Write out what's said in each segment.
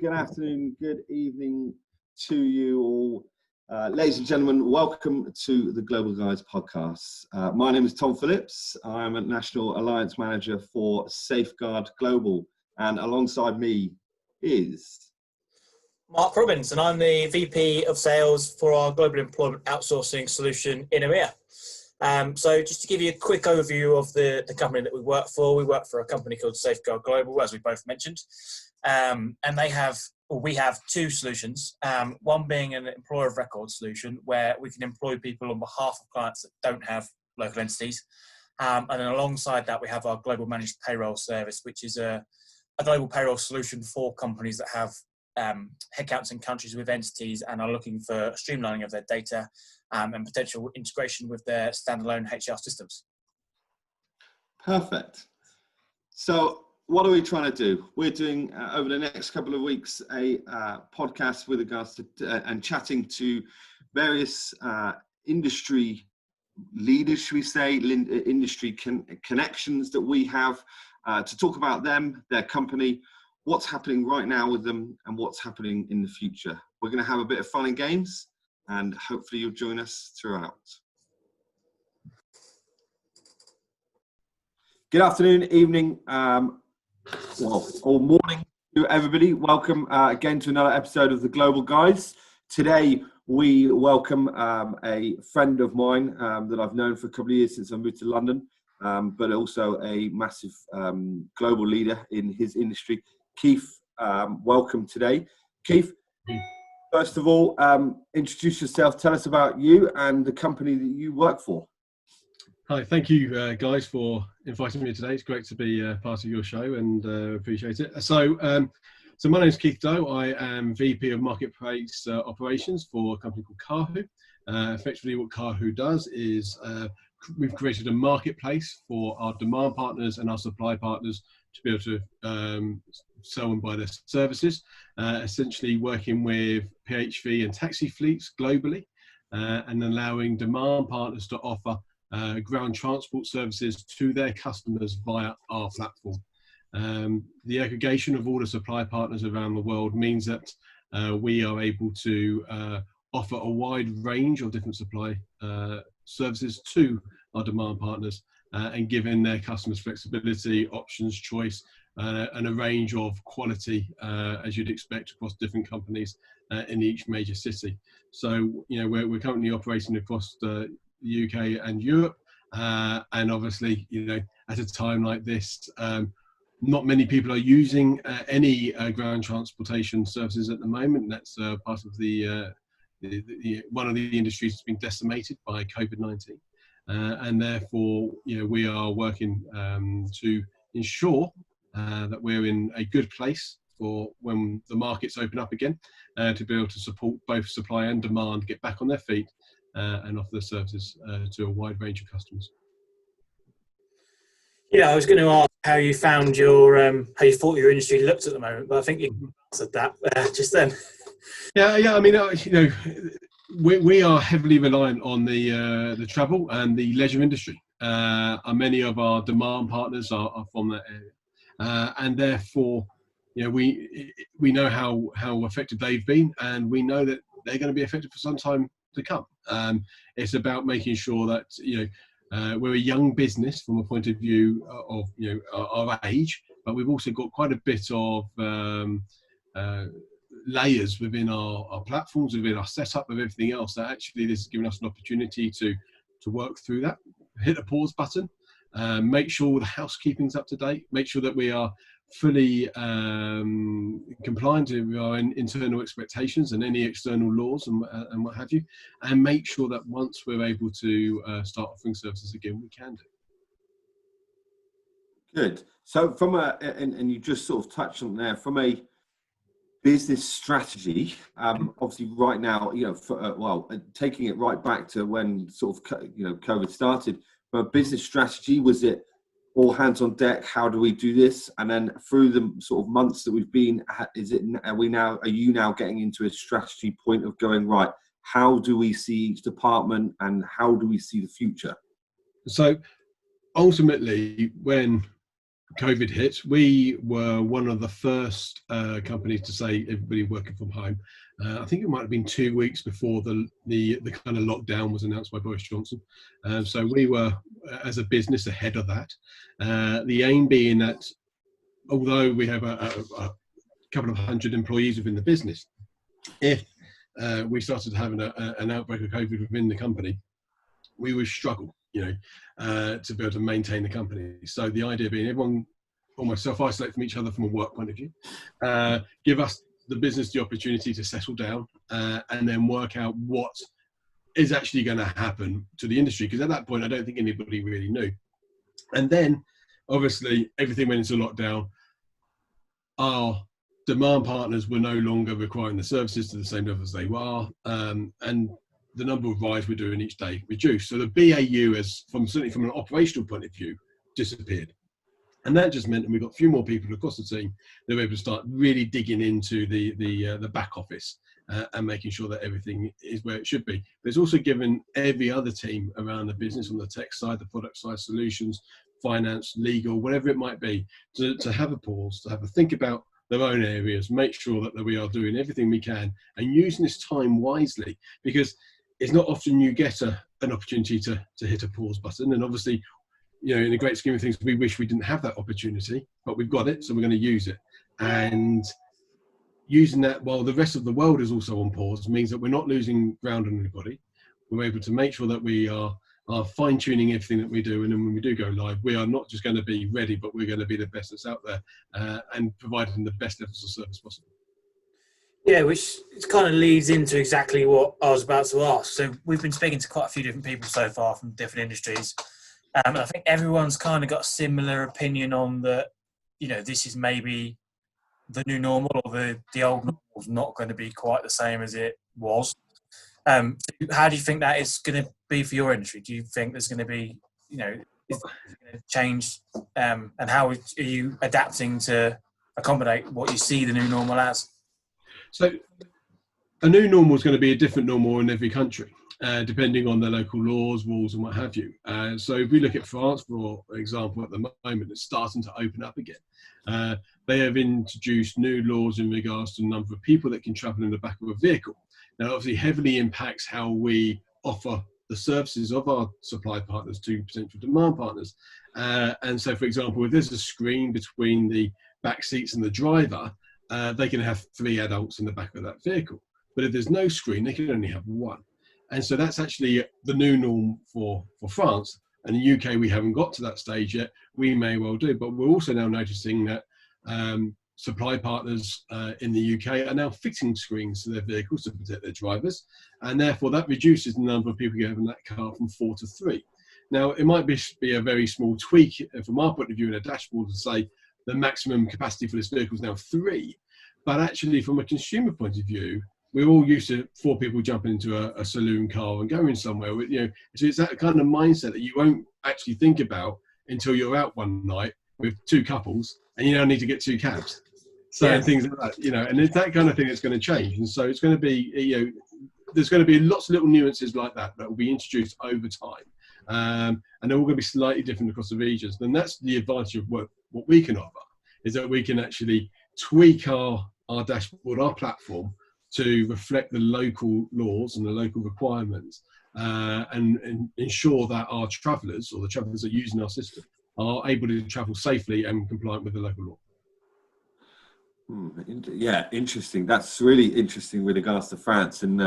good afternoon, good evening to you all. Ladies and gentlemen, welcome to the Global Guys podcast. My name is Tom Phillips. I am a National Alliance Manager for Safeguard Global, and alongside me is Mark Robbins, and I'm the VP of Sales for our Global Employment Outsourcing solution in EMEA. So just to give you a quick overview of the company that we work for a company called Safeguard Global, as we both mentioned. And we have two solutions, one being an employer of record solution where we can employ people on behalf of clients that don't have local entities. And then alongside that, we have our global managed payroll service, which is a global payroll solution for companies that have headcounts in countries with entities and are looking for streamlining of their data and potential integration with their standalone HR systems. Perfect. So what are we trying to do? We're doing over the next couple of weeks a podcast with regards to and chatting to various industry leaders, should we say, industry connections that we have to talk about them, their company, what's happening right now with them, and what's happening in the future. We're going to have a bit of fun and games, and hopefully you'll join us throughout. Good afternoon, evening, or morning to everybody. Welcome again to another episode of the Global Guys. Today we welcome a friend of mine that I've known for a couple of years since I moved to London, but also a massive global leader in his industry. Keith, welcome today. Keith, first of all, introduce yourself. Tell us about you and the company that you work for. Hi, thank you guys for inviting me today. It's great to be part of your show and appreciate it. So my name is Keith Doe. I am VP of Marketplace Operations for a company called Karhoo. Effectively what Karhoo does is we've created a marketplace for our demand partners and our supply partners to be able to sell and buy their services, essentially working with PHV and taxi fleets globally and allowing demand partners to offer ground transport services to their customers via our platform. The aggregation of all the supply partners around the world means that we are able to offer a wide range of different supply services to our demand partners and giving their customers flexibility, options, choice, and a range of quality as you'd expect across different companies in each major city. So, you know, we're currently operating across the UK and Europe, and obviously, you know, at a time like this, not many people are using any ground transportation services at the moment. That's part of the one of the industries that's been decimated by COVID-19, and therefore, you know, we are working to ensure that we're in a good place for when the markets open up again, to be able to support both supply and demand get back on their feet and offer the services to a wide range of customers. Yeah, I was going to ask how you found your, how you thought your industry looked at the moment, but I think you answered that just then. Yeah. I mean, you know, we are heavily reliant on the travel and the leisure industry. And many of our demand partners are from that area, and therefore, you know, we know how effective they've been, and we know that they're going to be effective for some time to come. It's about making sure that, you know, we're a young business from a point of view of, you know, our age, but we've also got quite a bit of layers within our platforms, within our setup, of everything else. That actually this has given us an opportunity to work through that, hit the pause button, make sure the housekeeping's up to date, make sure that we are fully compliant with our internal expectations and any external laws and what have you, and make sure that once we're able to start offering services again, we can do. Good. So from and you just sort of touched on there, from a business strategy, obviously right now, you know, taking it right back to when sort of, you know, COVID started, but business strategy, was it all hands on deck? How do we do this? And then through the sort of months that we've been, are you now getting into a strategy point of going, right, how do we see each department and how do we see the future? So ultimately, when COVID hit, we were one of the first companies to say everybody working from home. I think it might have been 2 weeks before the kind of lockdown was announced by Boris Johnson. So we were, as a business, ahead of that. The aim being that although we have a couple of hundred employees within the business, if we started having an outbreak of COVID within the company, we would struggle, to be able to maintain the company. So the idea being everyone almost self-isolate from each other from a work point of view, give us the business the opportunity to settle down, and then work out what is actually going to happen to the industry. Because at that point, I don't think anybody really knew. And then, obviously, everything went into lockdown. Our demand partners were no longer requiring the services to the same level as they were, and the number of rides we're doing each day reduced. So the BAU, certainly from an operational point of view, disappeared. And that just meant that we got a few more people across the team that were able to start really digging into the back office and making sure that everything is where it should be. But it's also given every other team around the business, on the tech side, the product side, solutions, finance, legal, whatever it might be, to have a pause, to have a think about their own areas, make sure that we are doing everything we can and using this time wisely, because it's not often you get an opportunity to hit a pause button. And obviously, in the great scheme of things, we wish we didn't have that opportunity, but we've got it, so we're going to use it. And using that while the rest of the world is also on pause means that we're not losing ground on anybody. We're able to make sure that we are fine-tuning everything that we do, and then when we do go live, we are not just going to be ready, but we're going to be the best that's out there, and providing the best levels of service possible. Yeah, which kind of leads into exactly what I was about to ask. So we've been speaking to quite a few different people so far from different industries. And I think everyone's kind of got a similar opinion on that, this is maybe the new normal, or the old normal's not going to be quite the same as it was. How do you think that is going to be for your industry? Do you think there's going to be, is it going to change? And how are you adapting to accommodate what you see the new normal as? So a new normal is going to be a different normal in every country, depending on the local laws, rules, and what have you. So if we look at France, for example, at the moment, it's starting to open up again. They have introduced new laws in regards to the number of people that can travel in the back of a vehicle. Now, obviously, heavily impacts how we offer the services of our supply partners to potential demand partners. And so, for example, if there's a screen between the back seats and the driver, they can have 3 adults in the back of that vehicle. But if there's no screen, they can only have 1. And so that's actually the new norm for France. And in the UK, we haven't got to that stage yet. We may well do, but we're also now noticing that supply partners in the UK are now fitting screens to their vehicles to protect their drivers. And therefore, that reduces the number of people you have in that car from 4 to 3. Now, it might be a very small tweak from our point of view in a dashboard to say the maximum capacity for this vehicle is now 3. But actually, from a consumer point of view, we're all used to 4 people jumping into a saloon car and going somewhere. So it's that kind of mindset that you won't actually think about until you're out one night with 2 couples and you now need to get 2 cabs. So things like that, and it's that kind of thing that's going to change. And so it's going to be, there's going to be lots of little nuances like that will be introduced over time. And they're all going to be slightly different across the regions. And that's the advantage of what we can offer, is that we can actually tweak our dashboard, our platform, to reflect the local laws and the local requirements, and ensure that our travellers, or the travellers that are using our system, are able to travel safely and compliant with the local law. Yeah, interesting. That's really interesting with regards to France, and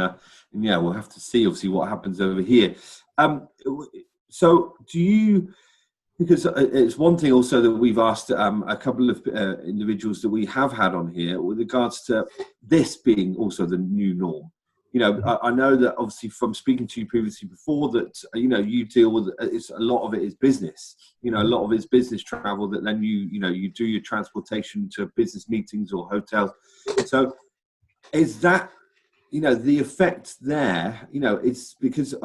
we'll have to see obviously what happens over here. So do you? Because it's one thing also that we've asked a couple of individuals that we have had on here with regards to this being also the new norm. I know that obviously from speaking to you previously before that, you deal with, a lot of it is business. A lot of it is business travel that then you do your transportation to business meetings or hotels. So is that, the effect there, it's because,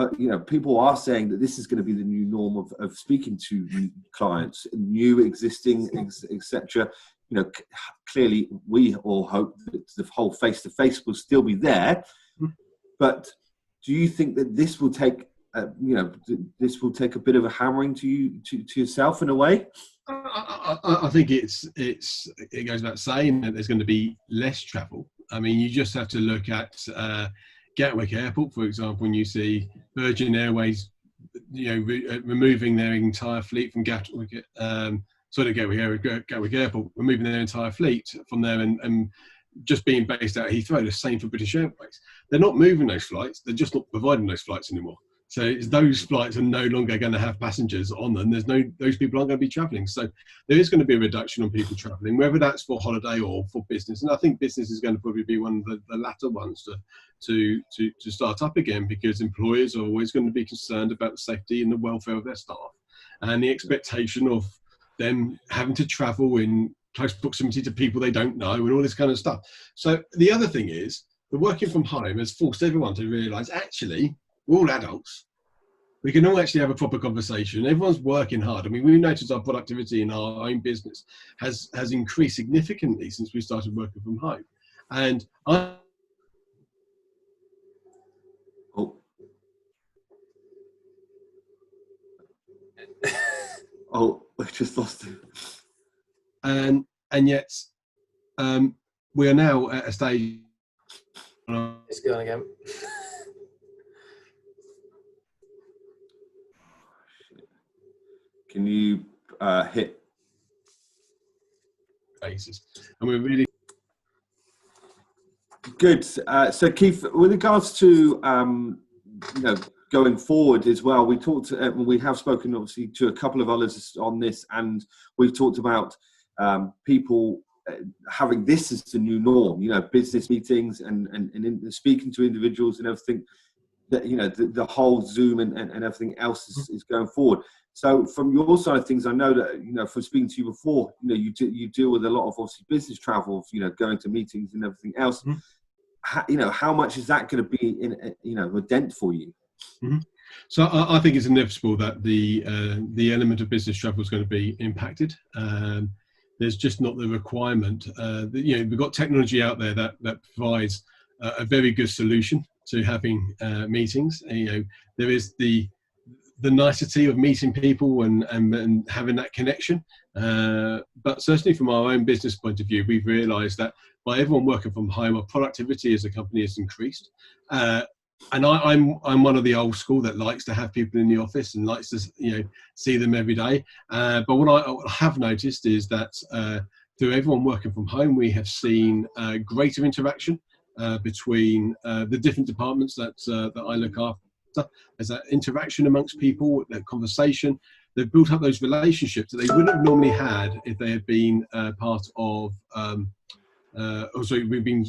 people are saying that this is going to be the new norm of speaking to clients, new, existing, etc. Clearly we all hope that the whole face-to-face will still be there. But do you think that this will take this will take a bit of a hammering to yourself in a way? I think it goes without saying that there's going to be less travel. I mean, you just have to look at Gatwick Airport, for example, when you see Virgin Airways, removing their entire fleet from Gatwick Airport, removing their entire fleet from there and just being based out of Heathrow. The same for British Airways. They're not moving those flights. They're just not providing those flights anymore. So those flights are no longer going to have passengers on them. Those people aren't going to be travelling. So there is going to be a reduction on people travelling, whether that's for holiday or for business. And I think business is going to probably be one of the latter ones to start up again, because employers are always going to be concerned about the safety and the welfare of their staff, and the expectation of them having to travel in close proximity to people they don't know and all this kind of stuff. So the other thing is, the working from home has forced everyone to realise, actually, we're all adults. We can all actually have a proper conversation. Everyone's working hard. I mean, we've noticed our productivity in our own business has increased significantly since we started working from home. And I we just lost it. And yet we are now at a stage. It's going again. Can you hit basis? And we're really good. So Keith, with regards to going forward as well, we have spoken obviously to a couple of others on this, and we've talked about people having this as the new norm. Business meetings and speaking to individuals and everything. That the whole Zoom and everything else is going forward. So from your side of things, I know that from speaking to you before, you deal with a lot of obviously business travel, going to meetings and everything else. Mm-hmm. How much is that going to be in a dent for you? Mm-hmm. So I think it's inevitable that the element of business travel is going to be impacted. There's just not the requirement. We've got technology out there that provides a very good solution to having meetings. There is the nicety of meeting people and having that connection. But certainly from our own business point of view, we've realised that by everyone working from home, our productivity as a company has increased. And I'm one of the old school that likes to have people in the office and likes to see them every day. But what I have noticed is that through everyone working from home, we have seen greater interaction between the different departments that I look after. There's that interaction amongst people, that conversation. They've built up those relationships that they wouldn't have normally had if they had been part of. We've been,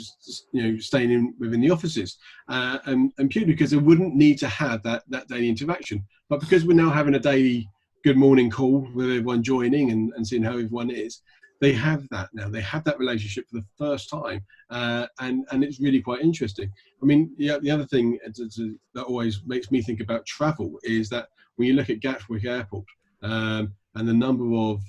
staying within the offices, and purely because they wouldn't need to have that daily interaction. But because we're now having a daily good morning call with everyone joining and seeing how everyone is, they have that now. They have that relationship for the first time, and it's really quite interesting. I mean, the other thing that always makes me think about travel is that when you look at Gatwick Airport and the number of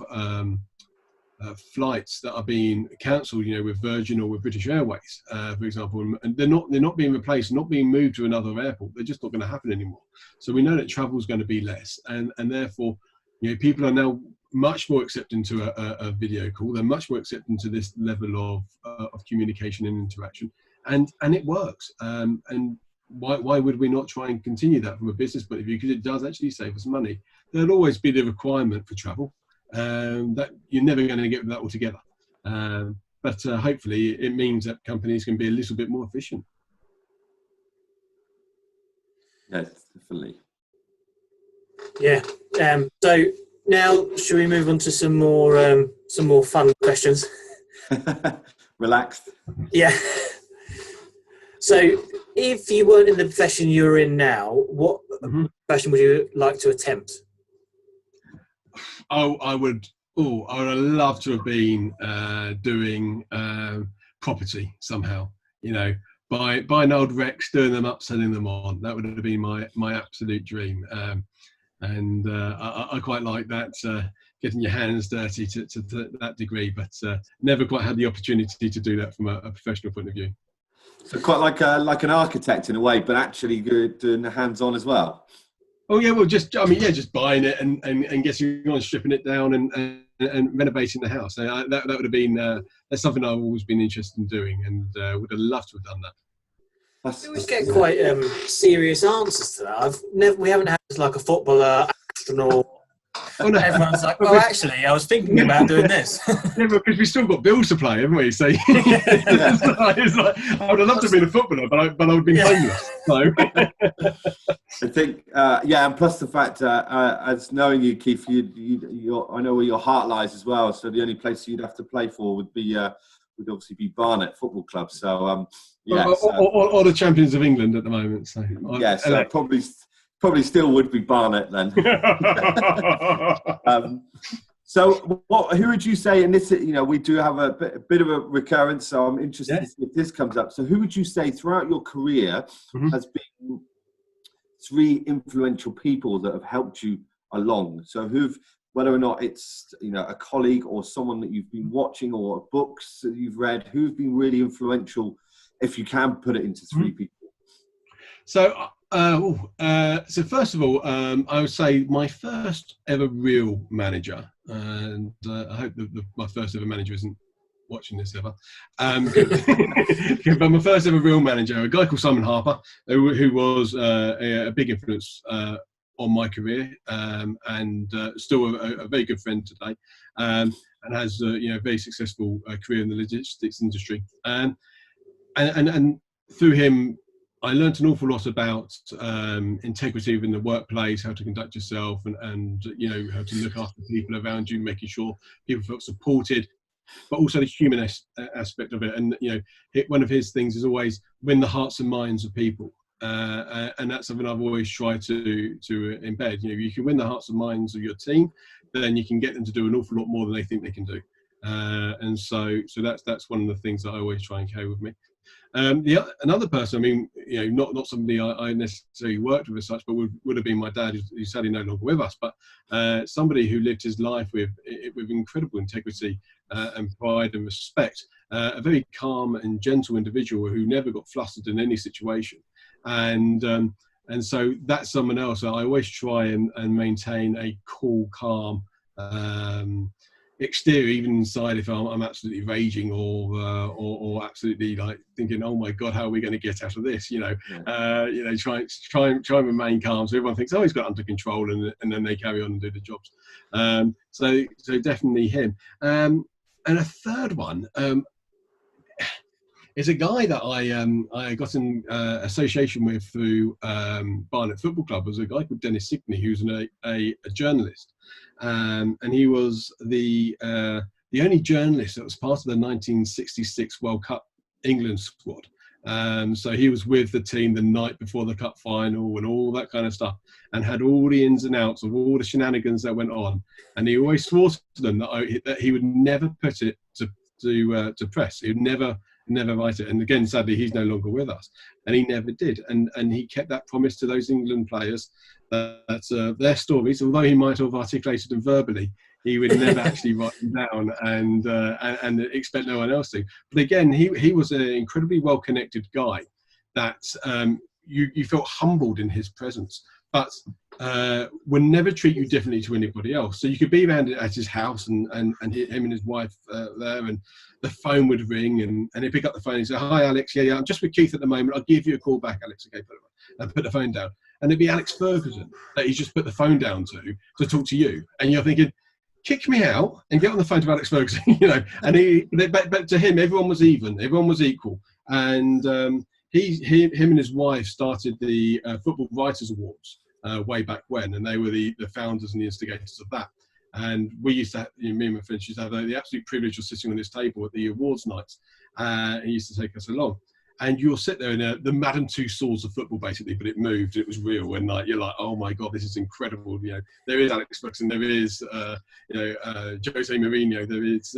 flights that are being cancelled, with Virgin or with British Airways, for example, and they're not being replaced, not being moved to another airport. They're just not going to happen anymore. So we know that travel is going to be less, and therefore, people are now much more accepting to a video call. They're much more accepting to this level of communication and interaction, and it works. And why would we not try and continue that from a business point of view? Because it does actually save us money. There'll always be the requirement for travel. That you're never going to get that altogether. But hopefully it means that companies can be a little bit more efficient. Yes, definitely. Yeah. So now, should we move on to some more fun questions? Relaxed. Yeah. So, if you weren't in the profession you're in now, what profession would you like to attempt? I would have loved to have been doing property somehow. Buying old wrecks, doing them up, selling them on. That would have been my absolute dream. And I quite like that, getting your hands dirty to that degree, but never quite had the opportunity to do that from a professional point of view. So quite like an architect in a way, but actually doing the hands-on as well. Oh yeah, well, just buying it and getting on, stripping it down and renovating the house. That would have been that's something I've always been interested in doing, and would have loved to have done that. We always get quite serious answers to that. We haven't had like a footballer, astronaut. Oh, no. Everyone's like, well, actually, I was thinking about doing this. Yeah, because we've still got bills to pay, haven't we? So it's like, I would have loved to be a footballer, but I would have been homeless. So. I think, and plus the fact, as knowing you, Keith, I know where your heart lies as well. So the only place you'd have to play for would obviously be Barnet Football Club. So or the champions of England at the moment. So probably still would be Barnet then. So who would you say? And this, we do have a bit of a recurrence. So I'm interested to see if this comes up. So who would you say throughout your career has been 3 influential people that have helped you along? So whether or not it's a colleague or someone that you've been watching or books that you've read, who's been really influential, if you can put it into 3 people. So first of all, I would say my first ever real manager, and I hope that my first ever manager isn't watching this ever. But my first ever real manager, a guy called Simon Harper, who was a big influence on my career, and still a very good friend today, and has a very successful career in the logistics industry. And through him, I learned an awful lot about integrity within the workplace, how to conduct yourself, and how to look after people around you, making sure people felt supported, but also the human aspect of it. And one of his things is always win the hearts and minds of people, and that's something I've always tried to embed. You can win the hearts and minds of your team, then you can get them to do an awful lot more than they think they can do. And so that's one of the things that I always try and carry with me. Another person, not somebody I necessarily worked with as such, but would have been my dad, who's sadly no longer with us, but somebody who lived his life with incredible integrity and pride and respect, a very calm and gentle individual who never got flustered in any situation. And so that's someone else. I always try and maintain a cool, calm exterior, even inside, if I'm absolutely raging or absolutely like thinking, oh my God, how are we going to get out of this? Try and remain calm, so everyone thinks, oh, he's got it under control, and then they carry on and do the jobs. So definitely him. And a third one is a guy that I got in association with through Barnet Football Club. Was a guy called Dennis Signey, who's a journalist. And he was the only journalist that was part of the 1966 World Cup England squad. So he was with the team the night before the cup final and all that kind of stuff, and had all the ins and outs of all the shenanigans that went on. And he always swore to them that he would never put it to press. He would never write it. And again, sadly, he's no longer with us, and he never did. And he kept that promise to those England players that their stories, although he might have articulated them verbally, he would never actually write them down and expect no one else to. But again, he was an incredibly well-connected guy that you felt humbled in his presence, but would never treat you differently to anybody else. So you could be around at his house and him and his wife there, and the phone would ring, and he'd pick up the phone and say, "Hi, Alex. Yeah, I'm just with Keith at the moment. I'll give you a call back, Alex." Okay, put the phone down. And it'd be Alex Ferguson that he's just put the phone down to talk to you, and you're thinking, kick me out and get on the phone to Alex Ferguson, And but to him, everyone was even, everyone was equal, and him and his wife started the Football Writers Awards way back when, and they were the founders and the instigators of that. And we used to have, me and my friends used to have the absolute privilege of sitting on this table at the awards nights. He used to take us along. And you'll sit there in the Madame Tussauds of football, basically, but it moved, it was real, and you're like, oh my God, this is incredible. There is Alex Ferguson, there is Jose Mourinho, there is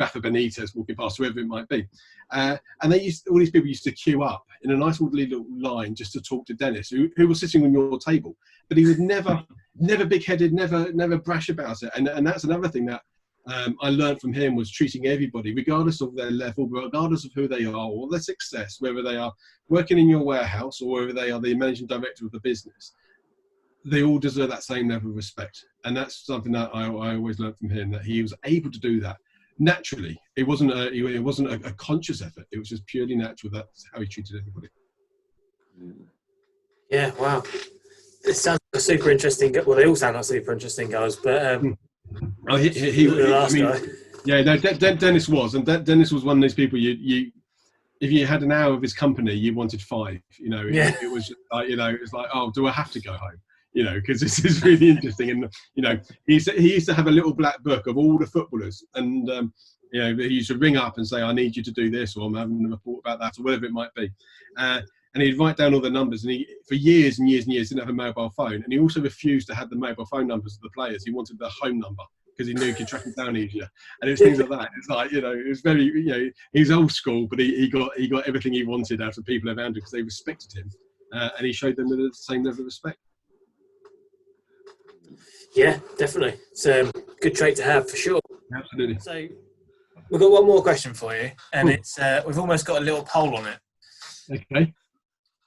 Rafa Benitez walking past, whoever it might be, and all these people used to queue up in a nice orderly little line just to talk to Dennis, who was sitting on your table, but he was never big-headed, never brash about it, and that's another thing that I learned from him, was treating everybody, regardless of their level, regardless of who they are or their success, whether they are working in your warehouse or whether they are the managing director of the business. they all deserve that same level of respect. And that's something that I always learned from him, that he was able to do that naturally. It wasn't a conscious effort. It was just purely natural. That's how he treated everybody. Yeah, wow. It sounds like super interesting. Well, they all sound like super interesting guys, but yeah, no, Dennis was, and Dennis was one of those people you if you had an hour of his company, you wanted 5. You know, it was just like, you know, it's like, oh, do I have to go home? You know, because this is really interesting. And you know, he used to have a little black book of all the footballers, and you know, he used to ring up and say, I need you to do this, or I'm having a report about that, or whatever it might be. And he'd write down all the numbers, and he, for years and years and years, didn't have a mobile phone. And he also refused to have the mobile phone numbers of the players. He wanted the home number, because he knew he could track them down easier. And it's things like that. It's like, you know, it was very, you know, he's old school, but he got everything he wanted out of people around him because they respected him, and he showed them the same level of respect. Yeah, definitely. It's a good trait to have for sure. Absolutely. So we've got one more question for you, and it's we've almost got a little poll on it. Okay.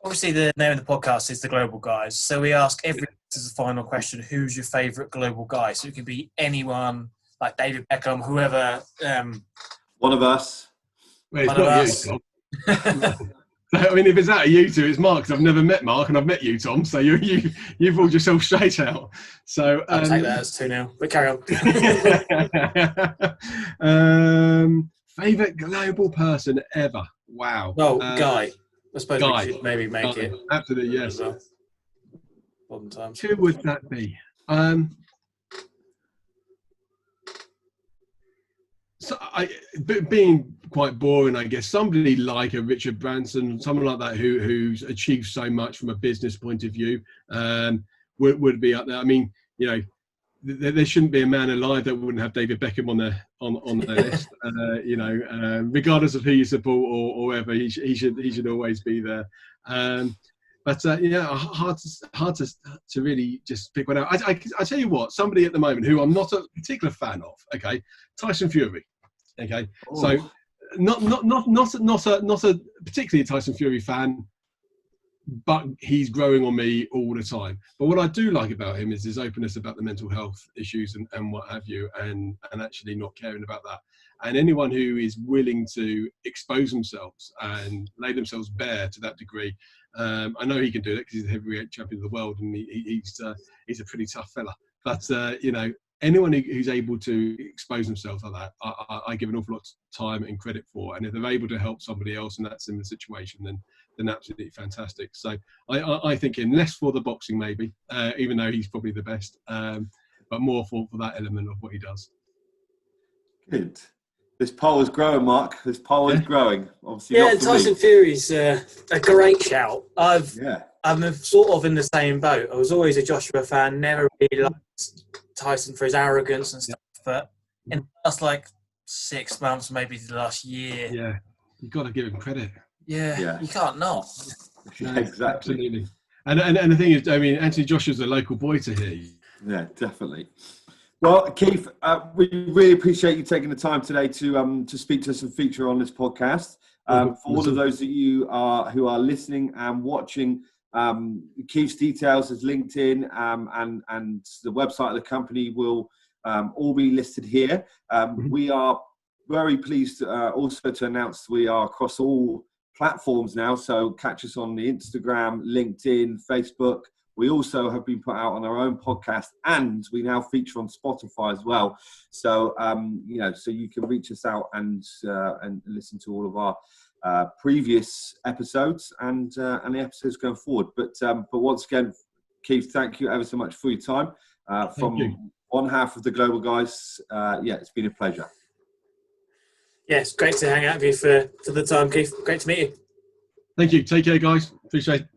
Obviously, the name of the podcast is The Global Guys. So we ask every as a final question, who's your favourite global guy? So it could be anyone, like David Beckham, whoever. One of us. Well, it's not you, Tom. I mean, if it's out of you two, it's Mark, because I've never met Mark, and I've met you, Tom. So you've ruled yourself straight out. So I'll take that as 2-0. But carry on. Favourite global person ever? Wow. Well, guy. I suppose Guy. we should maybe make it. Absolutely, yes. Well. Modern times. Who would that be? So being quite boring, I guess, somebody like a Richard Branson, someone like that who's achieved so much from a business point of view, would be up there. I mean, you know, there shouldn't be a man alive that wouldn't have David Beckham on their list. You know, regardless of who you support or whoever, he should always be there. But yeah, hard to really just pick one out. I tell you what, somebody at the moment who I'm not a particular fan of. Okay, Tyson Fury. Okay, so not a particularly Tyson Fury fan, but he's growing on me all the time. But what I do like about him is his openness about the mental health issues and what have you, and actually not caring about that. And anyone who is willing to expose themselves and lay themselves bare to that degree, I know he can do it because he's the heavyweight champion of the world, and he's a pretty tough fella. But you know, anyone who's able to expose themselves like that, I give an awful lot of time and credit for. And if they're able to help somebody else in that similar situation, then absolutely fantastic. So I think him, less for the boxing maybe, even though he's probably the best, but more for that element of what he does. Good. This poll is growing, Mark. This poll is growing. Obviously, yeah, Tyson Fury's a great shout. I'm sort of in the same boat. I was always a Joshua fan, never really liked Tyson for his arrogance and stuff, but in the last 6 months, maybe the last year. Yeah, you've got to give him credit. Yeah. You can't not. Yeah, exactly. Absolutely. And the thing is, I mean, Anthony Joshua's a local boy to here. Yeah, definitely. Well, Keith, we really appreciate you taking the time today to speak to us and feature on this podcast. For all of those of you who are listening and watching, Keith's details, his LinkedIn and the website of the company will all be listed here. We are very pleased also to announce we are across all platforms now. So catch us on the Instagram, LinkedIn, Facebook. We also have been put out on our own podcast, and we now feature on Spotify as well. So you know, so you can reach us out and listen to all of our previous episodes and the episodes going forward. But once again, Keith, thank you ever so much for your time. From one half of the Global Guys, it's been a pleasure. Yeah, it's great to hang out with you for the time, Keith. Great to meet you. Thank you. Take care, guys. Appreciate it.